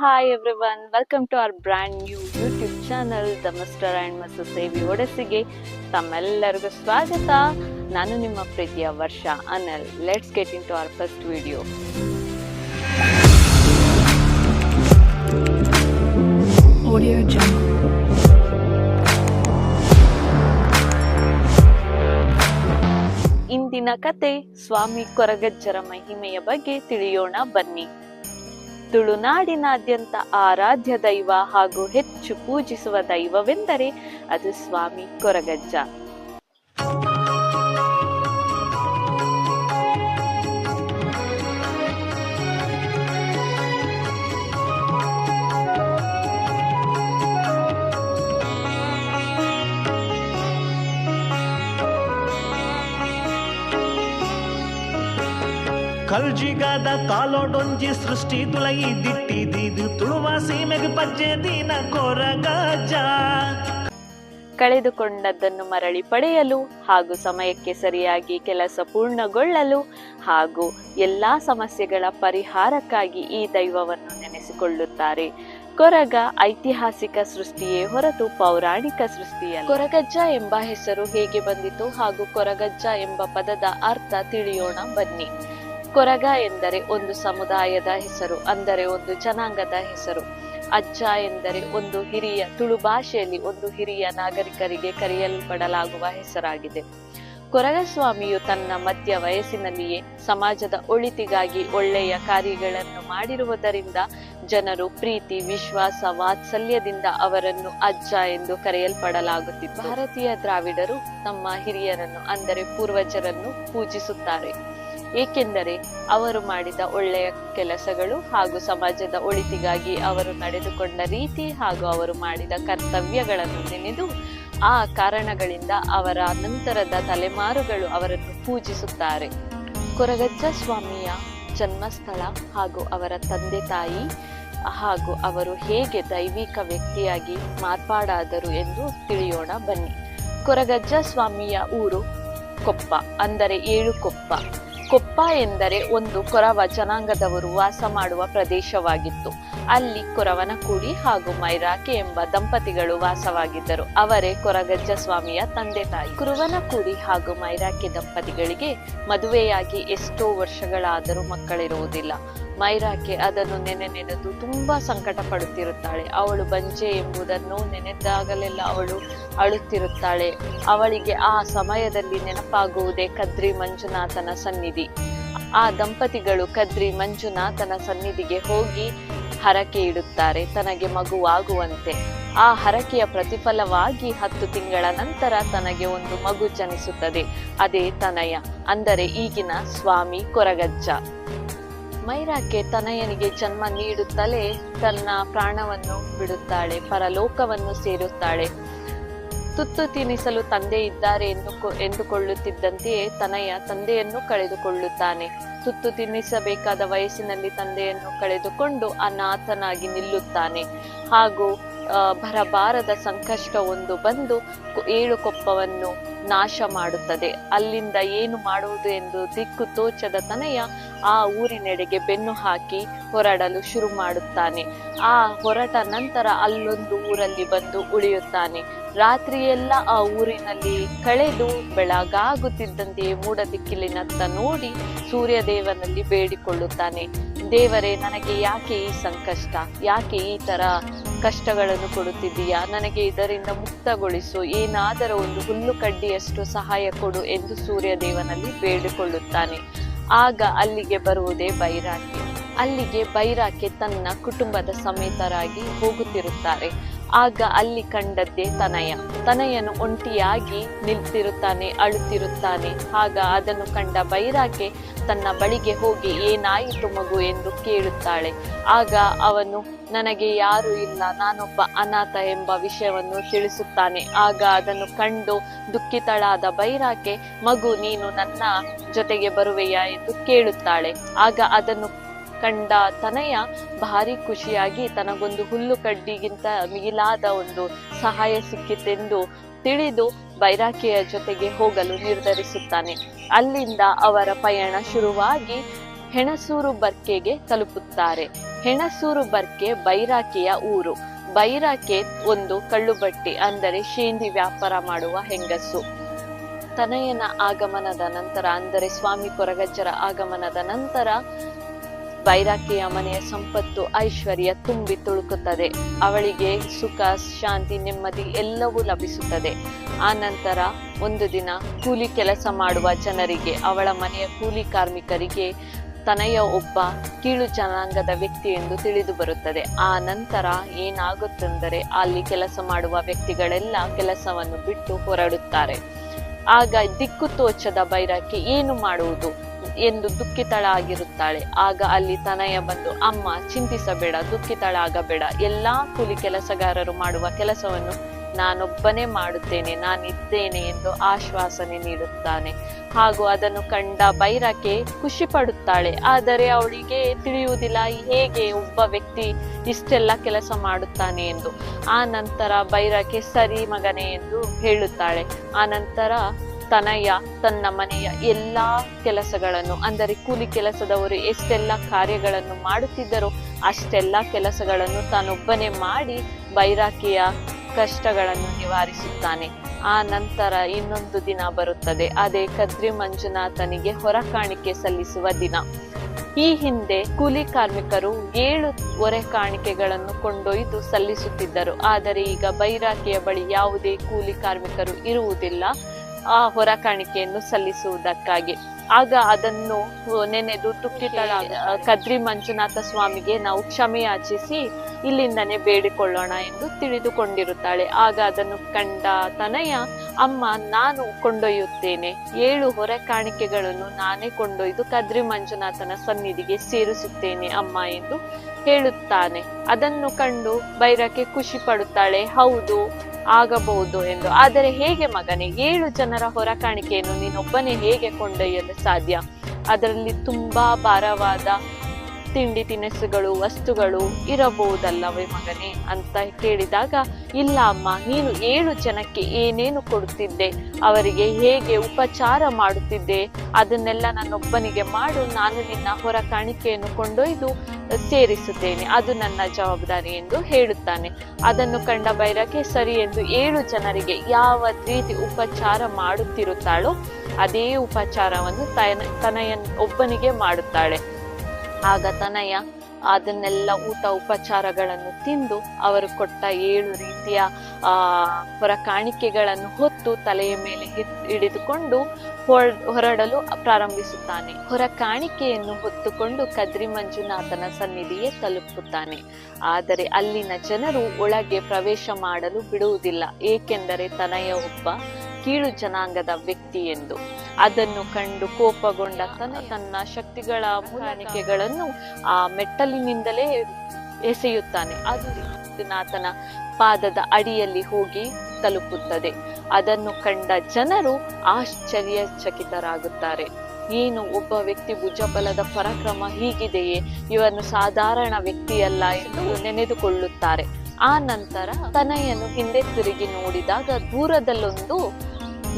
Hi everyone, welcome to our brand new YouTube channel, The Mr. and Mrs. ಸೇವಿ ಒಡೆಸಿಗೆ ತಮ್ಮೆಲ್ಲರಿಗೂ ಸ್ವಾಗತ. ನಾನು ನಿಮ್ಮ ಪ್ರೀತಿಯ ವರ್ಷ ಅನಲ್. Let's get into our first video. Audio Jungle. ಇಂದಿನ ಕತೆ ಸ್ವಾಮಿ ಕೊರಗಜ್ಜರ ಮಹಿಮೆಯ ಬಗ್ಗೆ ತಿಳಿಯೋಣ ಬನ್ನಿ. ತುಳುನಾಡಿನಾದ್ಯಂತ ಆರಾಧ್ಯ ದೈವ ಹಾಗೂ ಹೆಚ್ಚು ಪೂಜಿಸುವ ದೈವವೆಂದರೆ ಅದು ಸ್ವಾಮಿ ಕೊರಗಜ್ಜ. ಕಲ್ಜಿಗಾದ ಕಾಲೋಡೊಂಜಿ ಸೃಷ್ಟಿ ತುಲೈ ದಿಟ್ಟಿದಿದು ತುಳುವ ಸೀಮೆಗೆ ಪಜ್ಜೆ ದಿನ ಕೊರಗಜ್ಜ. ಕಳೆದುಕೊಂಡದ್ದನ್ನು ಮರಳಿ ಪಡೆಯಲು ಹಾಗೂ ಸಮಯಕ್ಕೆ ಸರಿಯಾಗಿ ಕೆಲಸ ಪೂರ್ಣಗೊಳ್ಳಲು ಹಾಗೂ ಎಲ್ಲಾ ಸಮಸ್ಯೆಗಳ ಪರಿಹಾರಕ್ಕಾಗಿ ಈ ದೈವವನ್ನು ನೆನೆಸಿಕೊಳ್ಳುತ್ತಾರೆ. ಕೊರಗ ಐತಿಹಾಸಿಕ ಸೃಷ್ಟಿಯೇ ಹೊರತು ಪೌರಾಣಿಕ ಸೃಷ್ಟಿಯಲ್ಲ. ಕೊರಗಜ್ಜ ಎಂಬ ಹೆಸರು ಹೇಗೆ ಬಂದಿತು ಹಾಗೂ ಕೊರಗಜ್ಜ ಎಂಬ ಪದದ ಅರ್ಥ ತಿಳಿಯೋಣ ಬನ್ನಿ. ಕೊರಗ ಎಂದರೆ ಒಂದು ಸಮುದಾಯದ ಹೆಸರು, ಅಂದರೆ ಒಂದು ಜನಾಂಗದ ಹೆಸರು. ಅಜ್ಜ ಎಂದರೆ ಒಂದು ಹಿರಿಯ ತುಳು ಭಾಷೆಯಲ್ಲಿ ಒಂದು ಹಿರಿಯ ನಾಗರಿಕರಿಗೆ ಕರೆಯಲ್ಪಡಲಾಗುವ ಹೆಸರಾಗಿದೆ. ಕೊರಗಸ್ವಾಮಿಯು ತನ್ನ ಮಧ್ಯ ವಯಸ್ಸಿನಲ್ಲಿಯೇ ಸಮಾಜದ ಒಳಿತಿಗಾಗಿ ಒಳ್ಳೆಯ ಕಾರ್ಯಗಳನ್ನು ಮಾಡಿರುವುದರಿಂದ ಜನರು ಪ್ರೀತಿ, ವಿಶ್ವಾಸ, ವಾತ್ಸಲ್ಯದಿಂದ ಅವರನ್ನು ಅಜ್ಜ ಎಂದು ಕರೆಯಲ್ಪಡಲಾಗುತ್ತಿತ್ತು. ಭಾರತೀಯ ದ್ರಾವಿಡರು ತಮ್ಮ ಹಿರಿಯರನ್ನು ಅಂದರೆ ಪೂರ್ವಜರನ್ನು ಪೂಜಿಸುತ್ತಾರೆ, ಏಕೆಂದರೆ ಅವರು ಮಾಡಿದ ಒಳ್ಳೆಯ ಕೆಲಸಗಳು ಹಾಗೂ ಸಮಾಜದ ಒಳಿತಿಗಾಗಿ ಅವರು ನಡೆದುಕೊಂಡ ರೀತಿ ಹಾಗೂ ಅವರು ಮಾಡಿದ ಕರ್ತವ್ಯಗಳನ್ನು ನೆನೆದು ಆ ಕಾರಣಗಳಿಂದ ಅವರ ನಂತರದ ತಲೆಮಾರುಗಳು ಅವರನ್ನು ಪೂಜಿಸುತ್ತಾರೆ. ಕೊರಗಜ್ಜ ಸ್ವಾಮಿಯ ಜನ್ಮಸ್ಥಳ ಹಾಗೂ ಅವರ ತಂದೆ ತಾಯಿ ಹಾಗೂ ಅವರು ಹೇಗೆ ದೈವಿಕ ವ್ಯಕ್ತಿಯಾಗಿ ಮಾರ್ಪಾಡಾದರು ಎಂದು ತಿಳಿಯೋಣ ಬನ್ನಿ. ಕೊರಗಜ್ಜ ಸ್ವಾಮಿಯ ಊರು ಕೊಪ್ಪ, ಅಂದರೆ 7 ಕೊಪ್ಪ. ಕೊಪ್ಪ ಎಂದರೆ ಒಂದು ಕೊರವ ಜನಾಂಗದವರು ವಾಸ ಮಾಡುವ ಪ್ರದೇಶವಾಗಿತ್ತು. ಅಲ್ಲಿ ಕೊರವನಕೂಡಿ ಹಾಗೂ ಮೈರಾಕೆ ಎಂಬ ದಂಪತಿಗಳು ವಾಸವಾಗಿದ್ದರು. ಅವರೇ ಕೊರಗಜ್ಜ ಸ್ವಾಮಿಯ ತಂದೆ ತಾಯಿ. ಕುರುವನಕೂಡಿ ಹಾಗೂ ಮೈರಾಕೆ ದಂಪತಿಗಳಿಗೆ ಮದುವೆಯಾಗಿ ಎಷ್ಟೋ ವರ್ಷಗಳಾದರೂ ಮಕ್ಕಳಿರುವುದಿಲ್ಲ. ಮೈರಾಕೆ ಅದನ್ನು ನೆನೆದು ತುಂಬಾ ಸಂಕಟ ಪಡುತ್ತಿರುತ್ತಾಳೆ. ಅವಳು ಬಂಜೆ ಎಂಬುದನ್ನು ನೆನೆದಾಗಲೆಲ್ಲ ಅವಳು ಅಳುತ್ತಿರುತ್ತಾಳೆ. ಅವಳಿಗೆ ಆ ಸಮಯದಲ್ಲಿ ನೆನಪಾಗುವುದೇ ಕದ್ರಿ ಮಂಜುನಾಥನ ಸನ್ನಿಧಿ. ಆ ದಂಪತಿಗಳು ಕದ್ರಿ ಮಂಜುನಾಥನ ಸನ್ನಿಧಿಗೆ ಹೋಗಿ ಹರಕೆ ಇಡುತ್ತಾರೆ, ತನಗೆ ಮಗುವಾಗುವಂತೆ. ಆ ಹರಕೆಯ ಪ್ರತಿಫಲವಾಗಿ 10 ತಿಂಗಳ ನಂತರ ತನಗೆ ಒಂದು ಮಗು ಜನಿಸುತ್ತದೆ. ಅದೇ ತನಯ, ಅಂದರೆ ಈಗಿನ ಸ್ವಾಮಿ ಕೊರಗಜ್ಜ. ಮೈರಾಕೆ ತನಯನಿಗೆ ಜನ್ಮ ನೀಡುತ್ತಲೇ ತನ್ನ ಪ್ರಾಣವನ್ನು ಬಿಡುತ್ತಾಳೆ, ಪರಲೋಕವನ್ನು ಸೇರುತ್ತಾಳೆ. ತುತ್ತು ತಿನ್ನಿಸಲು ತಂದೆ ಇದ್ದಾರೆ ಎಂದುಕೊಳ್ಳುತ್ತಿದ್ದಂತೆಯೇ ತನಯ ತಂದೆಯನ್ನು ಕಳೆದುಕೊಳ್ಳುತ್ತಾನೆ. ತುತ್ತು ತಿನ್ನಿಸಬೇಕಾದ ವಯಸ್ಸಿನಲ್ಲಿ ತಂದೆಯನ್ನು ಕಳೆದುಕೊಂಡು ಅನಾಥನಾಗಿ ನಿಲ್ಲುತ್ತಾನೆ. ಹಾಗೂ ಬರಬಾರದ ಸಂಕಷ್ಟ ಒಂದು ಬಂದು 7 ಕೊಪ್ಪವನ್ನು ನಾಶ ಮಾಡುತ್ತದೆ. ಅಲ್ಲಿಂದ ಏನು ಮಾಡುವುದು ಎಂದು ದಿಕ್ಕು ತೋಚದ ತನಯ ಆ ಊರಿನೆಡೆಗೆ ಬೆನ್ನು ಹಾಕಿ ಹೊರಡಲು ಶುರು ಮಾಡುತ್ತಾನೆ. ಆ ಹೊರಟ ನಂತರ ಅಲ್ಲೊಂದು ಊರಲ್ಲಿ ಬಂದು ಉಳಿಯುತ್ತಾನೆ. ರಾತ್ರಿಯೆಲ್ಲ ಆ ಊರಿನಲ್ಲಿ ಕಳೆದು ಬೆಳಗಾಗುತ್ತಿದ್ದಂತೆಯೇ ಮೂಡ ದಿಕ್ಕಿಲಿನತ್ತ ನೋಡಿ ಸೂರ್ಯದೇವನಲ್ಲಿ ಬೇಡಿಕೊಳ್ಳುತ್ತಾನೆ. ದೇವರೇ, ನನಗೆ ಯಾಕೆ ಈ ಸಂಕಷ್ಟ, ಯಾಕೆ ಈ ತರ ಕಷ್ಟಗಳನ್ನು ಕೊಡುತ್ತಿದ್ದೀಯಾ, ನನಗೆ ಇದರಿಂದ ಮುಕ್ತಗೊಳಿಸು, ಏನಾದರೂ ಒಂದು ಹುಲ್ಲು ಕಡ್ಡಿಯಷ್ಟು ಸಹಾಯ ಕೊಡು ಎಂದು ಸೂರ್ಯದೇವನಲ್ಲಿ ಬೇಡಿಕೊಳ್ಳುತ್ತಾನೆ. ಆಗ ಅಲ್ಲಿಗೆ ಬರುವುದೇ ಬೈರಾಕೆ. ಅಲ್ಲಿಗೆ ಬೈರಾಕೆ ತನ್ನ ಕುಟುಂಬದ ಸಮೇತರಾಗಿ ಹೋಗುತ್ತಿರುತ್ತಾರೆ. ಆಗ ಅಲ್ಲಿ ಕಂಡದ್ದೇ ತನಯನು ಒಂಟಿಯಾಗಿ ನಿಲ್ತಿರುತ್ತಾನೆ, ಅಳುತ್ತಿರುತ್ತಾನೆ. ಆಗ ಅದನ್ನು ಕಂಡ ಬೈರಾಕೆ ತನ್ನ ಬಳಿಗೆ ಹೋಗಿ ಏನಾಯಿತು ಮಗು ಎಂದು ಕೇಳುತ್ತಾಳೆ. ಆಗ ಅವನು ನನಗೆ ಯಾರು ಇಲ್ಲ, ನಾನೊಬ್ಬ ಅನಾಥ ಎಂಬ ವಿಷಯವನ್ನು ತಿಳಿಸುತ್ತಾನೆ. ಆಗ ಅದನ್ನು ಕಂಡು ದುಃಖಿತಳಾದ ಬೈರಾಕೆ, ಮಗು ನೀನು ನನ್ನ ಜೊತೆಗೆ ಬರುವೆಯಾ ಎಂದು ಕೇಳುತ್ತಾಳೆ. ಆಗ ಅದನ್ನು ಕಂಡ ತನಯ ಭಾರಿ ಖುಷಿಯಾಗಿ ತನಗೊಂದು ಹುಲ್ಲು ಕಡ್ಡಿಗಿಂತ ಮಿಗಿಲಾದ ಒಂದು ಸಹಾಯ ಸಿಕ್ಕಿತೆಂದು ತಿಳಿದು ಬೈರಾಕೆಯ ಜೊತೆಗೆ ಹೋಗಲು ನಿರ್ಧರಿಸುತ್ತಾನೆ. ಅಲ್ಲಿಂದ ಅವರ ಪಯಣ ಶುರುವಾಗಿ ಹೆಣಸೂರು ಬರ್ಕೆಗೆ ತಲುಪುತ್ತಾರೆ. ಹೆಣಸೂರು ಬರ್ಕೆ ಬೈರಾಕಿಯ ಊರು. ಬೈರಾಕೆ ಒಂದು ಕಳ್ಳುಬಟ್ಟಿ ಅಂದರೆ ಶೇಂದಿ ವ್ಯಾಪಾರ ಮಾಡುವ ಹೆಂಗಸು. ತನಯನ ಆಗಮನದ ನಂತರ ಅಂದರೆ ಸ್ವಾಮಿ ಕೊರಗಜ್ಜರ ಆಗಮನದ ನಂತರ ಬೈರಾಕಿಯ ಮನೆಯ ಸಂಪತ್ತು ಐಶ್ವರ್ಯ ತುಂಬಿ ತುಳುಕುತ್ತದೆ. ಅವಳಿಗೆ ಸುಖ ಶಾಂತಿ ನೆಮ್ಮದಿ ಎಲ್ಲವೂ ಲಭಿಸುತ್ತದೆ. ಆ ನಂತರ ಒಂದು ದಿನ ಕೂಲಿ ಕೆಲಸ ಮಾಡುವ ಜನರಿಗೆ, ಅವಳ ಮನೆಯ ಕೂಲಿ ಕಾರ್ಮಿಕರಿಗೆ ತನಯ ಒಬ್ಬ ಕೀಳು ಜನಾಂಗದ ವ್ಯಕ್ತಿ ಎಂದು ತಿಳಿದು ಬರುತ್ತದೆ. ಆ ನಂತರ ಏನಾಗುತ್ತೆಂದರೆ ಅಲ್ಲಿ ಕೆಲಸ ಮಾಡುವ ವ್ಯಕ್ತಿಗಳೆಲ್ಲ ಕೆಲಸವನ್ನು ಬಿಟ್ಟು ಹೊರಡುತ್ತಾರೆ. ಆಗ ದಿಕ್ಕು ತೋಚದ ಬೈರಾಕಿ ಏನು ಮಾಡುವುದು ಎಂದು ದುಃಖಿತಳಾಗಿರುತ್ತಾಳೆ. ಆಗ ಅಲ್ಲಿ ತನಯ ಬಂದು, ಅಮ್ಮ ಚಿಂತಿಸಬೇಡ, ದುಃಖಿತಳಾಗಬೇಡ, ಎಲ್ಲಾ ಕೂಲಿ ಕೆಲಸಗಾರರು ಮಾಡುವ ಕೆಲಸವನ್ನು ನಾನೊಬ್ಬನೇ ಮಾಡುತ್ತೇನೆ, ನಾನಿದ್ದೇನೆ ಎಂದು ಆಶ್ವಾಸನೆ ನೀಡುತ್ತಾನೆ. ಹಾಗೂ ಅದನ್ನು ಕಂಡ ಬೈರಾಕೆ ಖುಷಿ ಪಡುತ್ತಾಳೆ. ಆದರೆ ಅವಳಿಗೆ ತಿಳಿಯುವುದಿಲ್ಲ ಹೇಗೆ ಒಬ್ಬ ವ್ಯಕ್ತಿ ಇಷ್ಟೆಲ್ಲ ಕೆಲಸ ಮಾಡುತ್ತಾನೆ ಎಂದು. ಆ ನಂತರ ಬೈರಾಕೆ ಸರಿ ಮಗನೇ ಎಂದು ಹೇಳುತ್ತಾಳೆ. ಆ ನಂತರ ತನಯ ತನ್ನ ಮನೆಯ ಎಲ್ಲಾ ಕೆಲಸಗಳನ್ನು ಅಂದರೆ ಕೂಲಿ ಕೆಲಸದವರು ಎಷ್ಟೆಲ್ಲ ಕಾರ್ಯಗಳನ್ನು ಮಾಡುತ್ತಿದ್ದರೋ ಅಷ್ಟೆಲ್ಲ ಕೆಲಸಗಳನ್ನು ತಾನೊಬ್ಬನೇ ಮಾಡಿ ಬೈರಾಕಿಯ ಕಷ್ಟಗಳನ್ನು ನಿವಾರಿಸುತ್ತಾನೆ. ಆ ನಂತರ ಇನ್ನೊಂದು ದಿನ ಬರುತ್ತದೆ. ಅದೇ ಕದ್ರಿ ಮಂಜುನಾಥನಿಗೆ ಹೊರಕಾಣಿಕೆ ಸಲ್ಲಿಸುವ ದಿನ. ಈ ಹಿಂದೆ ಕೂಲಿ ಕಾರ್ಮಿಕರು 7 ಹೊರೆ ಕಾಣಿಕೆಗಳನ್ನು ಕೊಂಡೊಯ್ದು ಸಲ್ಲಿಸುತ್ತಿದ್ದರು. ಆದರೆ ಈಗ ಬೈರಾಕಿಯ ಬಳಿ ಯಾವುದೇ ಕೂಲಿ ಕಾರ್ಮಿಕರು ಇರುವುದಿಲ್ಲ ಆ ಹೊರ ಕಾಣಿಕೆಯನ್ನು ಸಲ್ಲಿಸುವುದಕ್ಕಾಗಿ. ಆಗ ಅದನ್ನು ನೆನೆದು ದುಃಖಿತಳಾದ ಕದ್ರಿ ಮಂಜುನಾಥ ಸ್ವಾಮಿಗೆ ನಾವು ಕ್ಷಮೆ ಯಾಚಿಸಿ ಇಲ್ಲಿಂದನೇ ಬೇಡಿಕೊಳ್ಳೋಣ ಎಂದು ತಿಳಿದುಕೊಂಡಿರುತ್ತಾಳೆ. ಆಗ ಅದನ್ನು ಕಂಡ ತನಯ, ಅಮ್ಮ ನಾನು ಕೊಂಡೊಯ್ಯುತ್ತೇನೆ, 7 ಹೊರೆ ಕಾಣಿಕೆಗಳನ್ನು ನಾನೇ ಕೊಂಡೊಯ್ದು ಕದ್ರಿ ಮಂಜುನಾಥನ ಸನ್ನಿಧಿಗೆ ಸೇರಿಸುತ್ತೇನೆ ಅಮ್ಮ ಎಂದು ಹೇಳುತ್ತಾನೆ. ಅದನ್ನು ಕಂಡು ಬೈರಾಕೆ ಖುಷಿ ಪಡುತ್ತಾಳೆ. ಹೌದು, ಆಗಬಹುದು ಎಂದು. ಆದರೆ ಹೇಗೆ ಮಗನೇ, 7 ಜನರ ಹೊರ ಕಾಣಿಕೆಯನ್ನು ನೀನೊಬ್ಬನೇ ಹೇಗೆ ಕೊಂಡೊಯ್ಯಲು ಸಾಧ್ಯ? ಅದರಲ್ಲಿ ತುಂಬಾ ಭಾರವಾದ ತಿಂಡಿ ತಿನಿಸುಗಳು ವಸ್ತುಗಳು ಇರಬಹುದಲ್ಲವೇ ಮಗನೇ ಅಂತ ಕೇಳಿದಾಗ, ಇಲ್ಲ ಅಮ್ಮ, ನೀನು 7 ಜನಕ್ಕೆ ಏನೇನು ಕೊಡುತ್ತಿದ್ದೆ, ಅವರಿಗೆ ಹೇಗೆ ಉಪಚಾರ ಮಾಡುತ್ತಿದ್ದೆ, ಅದನ್ನೆಲ್ಲ ನನ್ನೊಬ್ಬನಿಗೆ ಮಾಡು, ನಾನು ನಿನ್ನ ಹೊರ ಕಾಣಿಕೆಯನ್ನು ಕೊಂಡೊಯ್ದು ಸೇರಿಸುತ್ತೇನೆ, ಅದು ನನ್ನ ಜವಾಬ್ದಾರಿ ಎಂದು ಹೇಳುತ್ತಾನೆ. ಅದನ್ನು ಕಂಡ ಬೈರಾಕೆ ಸರಿ ಎಂದು 7 ಜನರಿಗೆ ಯಾವ ರೀತಿ ಉಪಚಾರ ಮಾಡುತ್ತಿರುತ್ತಾಳೋ ಅದೇ ಉಪಚಾರವನ್ನು ತನಯ ಒಬ್ಬನಿಗೆ ಮಾಡುತ್ತಾಳೆ. ಆಗ ತನಯ ಅದನ್ನೆಲ್ಲ ಊಟ ಉಪಚಾರಗಳನ್ನು ತಿಂದು ಅವರು ಕೊಟ್ಟ 7 ರೀತಿಯ ಹೊರ ಕಾಣಿಕೆಗಳನ್ನು ಹೊತ್ತು ತಲೆಯ ಮೇಲೆ ಹಿಡಿದುಕೊಂಡು ಹೊರಡಲು ಪ್ರಾರಂಭಿಸುತ್ತಾನೆ. ಹೊರ ಕಾಣಿಕೆಯನ್ನು ಹೊತ್ತುಕೊಂಡು ಕದ್ರಿ ಮಂಜುನಾಥನ ಸನ್ನಿಧಿಗೆ ತಲುಪುತ್ತಾನೆ. ಆದರೆ ಅಲ್ಲಿನ ಜನರು ಒಳಗೆ ಪ್ರವೇಶ ಮಾಡಲು ಬಿಡುವುದಿಲ್ಲ, ಏಕೆಂದರೆ ತನಯ ಒಬ್ಬ ಕೀಳು ಜನಾಂಗದ ವ್ಯಕ್ತಿ ಎಂದು. ಅದನ್ನು ಕಂಡು ಕೋಪಗೊಂಡ ತನ್ನ ಶಕ್ತಿಗಳ ಕಾಣಿಕೆಗಳನ್ನು ಆ ಮೆಟ್ಟಲಿನಿಂದಲೇ ಎಸೆಯುತ್ತಾನೆ. ಅದು ಮಂಜುನಾಥನ ಪಾದದ ಅಡಿಯಲ್ಲಿ ಹೋಗಿ ತಲುಪುತ್ತದೆ. ಅದನ್ನು ಕಂಡ ಜನರು ಆಶ್ಚರ್ಯಚಕಿತರಾಗುತ್ತಾರೆ. ಏನು, ಒಬ್ಬ ವ್ಯಕ್ತಿ ಭುಜಬಲದ ಪರಾಕ್ರಮ ಹೀಗಿದೆಯೇ, ಇವನು ಸಾಧಾರಣ ವ್ಯಕ್ತಿಯಲ್ಲ ಎಂದು ನೆನೆದುಕೊಳ್ಳುತ್ತಾರೆ. ಆ ನಂತರ ತನಯನು ಹಿಂದೆ ತಿರುಗಿ ನೋಡಿದಾಗ ದೂರದಲ್ಲೊಂದು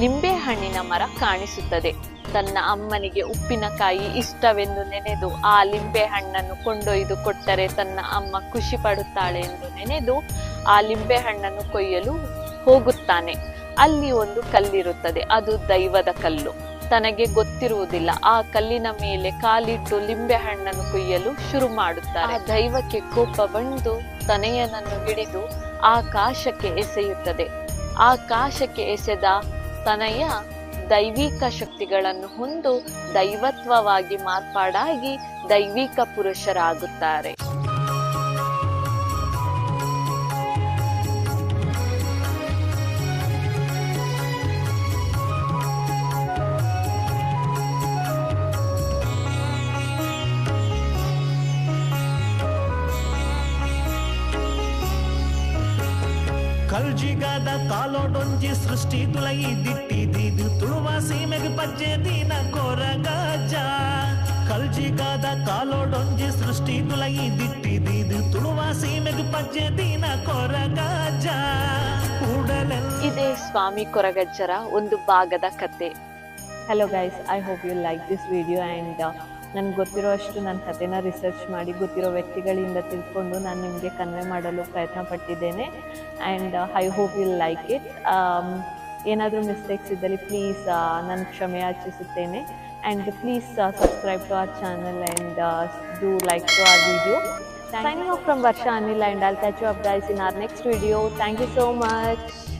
ಲಿಂಬೆಹಣ್ಣಿನ ಮರ ಕಾಣಿಸುತ್ತದೆ. ತನ್ನ ಅಮ್ಮನಿಗೆ ಉಪ್ಪಿನಕಾಯಿ ಇಷ್ಟವೆಂದು ನೆನೆದು ಆ ಲಿಂಬೆ ಹಣ್ಣನ್ನು ಕೊಂಡೊಯ್ದು ಕೊಟ್ಟರೆ ತನ್ನ ಅಮ್ಮ ಖುಷಿ ಪಡುತ್ತಾಳೆ ಎಂದು ನೆನೆದು ಆ ಲಿಂಬೆ ಹಣ್ಣನ್ನು ಕೊಯ್ಯಲು ಹೋಗುತ್ತಾನೆ. ಅಲ್ಲಿ ಒಂದು ಕಲ್ಲಿರುತ್ತದೆ, ಅದು ದೈವದ ಕಲ್ಲು. ತನಗೆ ಗೊತ್ತಿರುವುದಿಲ್ಲ. ಆ ಕಲ್ಲಿನ ಮೇಲೆ ಕಾಲಿಟ್ಟು ಲಿಂಬೆ ಹಣ್ಣನ್ನು ಕೊಯ್ಯಲು ಶುರು ಮಾಡುತ್ತಾರೆ. ಆ ದೈವಕ್ಕೆ ಕೋಪ ಬಂದು ತನಯನನ್ನು ಹಿಡಿದು ಆಕಾಶಕ್ಕೆ ಎಸೆಯುತ್ತದೆ. ಆಕಾಶಕ್ಕೆ ಎಸೆದ ತನಯ ದೈವಿಕ ಶಕ್ತಿಗಳನ್ನು ಹೊಂದು ದೈವತ್ವವಾಗಿ ಮಾರ್ಪಾಡಾಗಿ ದೈವಿಕ ಪುರುಷರಾಗುತ್ತಾರೆ. ಕಲ್ಜಿಗಾದ ಕಾಲೋಡೊಂಜಿ ಸೃಷ್ಟಿ ತುಲಯಿ ದಿಟ್ಟಿದಿದು ತುಳುವ ಸೀಮೆಗೆ ಪಜ್ಜೆ ದಿನ ಕೊರಗಜ. ಕಲ್ಜಿಗಾದ ಕಾಲೋಡೊಂಜಿ ಸೃಷ್ಟಿ ತುಲಯಿ ದಿಟ್ಟಿದಿದು ತುಳುವ ಸೀಮೆಗೆ ಪಜ್ಜೆ ದಿನ ಕೊರಗಜ. ಇದೇ ಸ್ವಾಮಿ ಕೊರಗಜ್ಜರ ಒಂದು ಭಾಗದ ಕತೆ. Hello guys, I hope you like this video and ನನಗೆ ಗೊತ್ತಿರೋ ಅಷ್ಟು ನನ್ನ ಕಥೆನ ರಿಸರ್ಚ್ ಮಾಡಿ ಗೊತ್ತಿರೋ ವ್ಯಕ್ತಿಗಳಿಂದ ತಿಳ್ಕೊಂಡು ನಾನು ನಿಮಗೆ ಕನ್ವೆ ಮಾಡಲು ಪ್ರಯತ್ನ ಪಟ್ಟಿದ್ದೇನೆ. And I hope will like it. ಏನಾದರೂ ಮಿಸ್ಟೇಕ್ಸ್ ಇದ್ದಲ್ಲಿ ಪ್ಲೀಸ್ ನಾನು ಕ್ಷಮೆ ಯಾಚಿಸುತ್ತೇನೆ. And please subscribe to our channel and do like to our video. Signing off from Varsha Anil, and I'll catch you up guys in our next video. Thank you so much.